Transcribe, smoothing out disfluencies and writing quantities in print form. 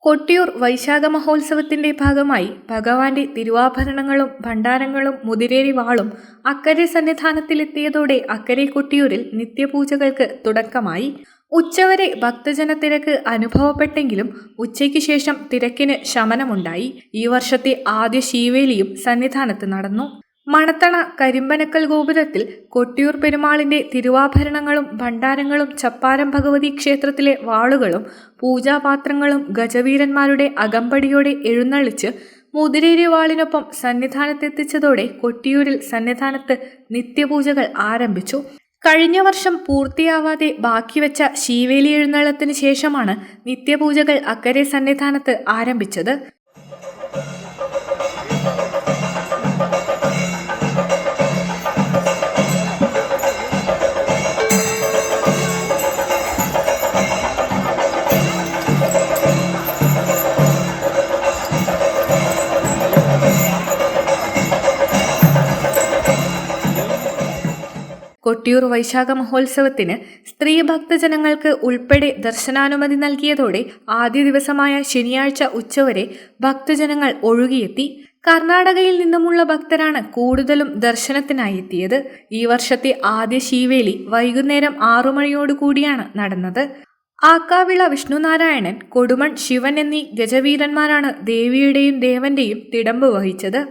കൊട്ടിയൂർ വൈശാഖ മഹോത്സവത്തിന്റെ ഭാഗമായി ഭഗവാന്റെ തിരുവാഭരണങ്ങളും ഭണ്ഡാരങ്ങളും മുതിരേരി വാളും അക്കരെ സന്നിധാനത്തിലെത്തിയതോടെ അക്കരെ കൊട്ടിയൂരിൽ നിത്യപൂജകൾക്ക് തുടക്കമായി. ഉച്ചവരെ ഭക്തജന തിരക്ക് അനുഭവപ്പെട്ടെങ്കിലും ഉച്ചയ്ക്ക് ശേഷം തിരക്കിന് ശമനമുണ്ടായി. ഈ വർഷത്തെ ആദ്യ ശീവേലിയും സന്നിധാനത്ത് നടന്നു. മണത്തണ കരിമ്പനക്കൽ ഗോപുരത്തിൽ കൊട്ടിയൂർ പെരുമാളിന്റെ തിരുവാഭരണങ്ങളും ഭണ്ഡാരങ്ങളും ചപ്പാരം ഭഗവതി ക്ഷേത്രത്തിലെ വാളുകളും പൂജാപാത്രങ്ങളും ഗജവീരന്മാരുടെ അകമ്പടിയോടെ എഴുന്നള്ളിച്ച് മുതിരേരി വാളിനൊപ്പം സന്നിധാനത്തെത്തിച്ചതോടെ കൊട്ടിയൂരിൽ സന്നിധാനത്ത് നിത്യപൂജകൾ ആരംഭിച്ചു. കഴിഞ്ഞ വർഷം പൂർത്തിയാവാതെ ബാക്കിവെച്ച ശീവേലി എഴുന്നള്ളത്തിന് ശേഷമാണ് നിത്യപൂജകൾ അക്കരെ സന്നിധാനത്ത് ആരംഭിച്ചത്. കൊട്ടിയൂർ വൈശാഖ മഹോത്സവത്തിന് സ്ത്രീ ഭക്തജനങ്ങൾക്ക് ഉൾപ്പെടെ ദർശനാനുമതി നൽകിയതോടെ ആദ്യ ദിവസമായ ശനിയാഴ്ച ഉച്ചവരെ ഭക്തജനങ്ങൾ ഒഴുകിയെത്തി. കർണാടകയിൽ നിന്നുമുള്ള ഭക്തരാണ് കൂടുതലും ദർശനത്തിനായി എത്തിയത്. ഈ വർഷത്തെ ആദ്യ ശീവേലി വൈകുന്നേരം 6 മണിയോടുകൂടിയാണ് നടന്നത്. ആക്കാവിള വിഷ്ണുനാരായണൻ, കൊടുമൺ ശിവൻ എന്നീ ഗജവീരന്മാരാണ് ദേവിയുടെയും ദേവന്റെയും തിടമ്പ് വഹിച്ചത്.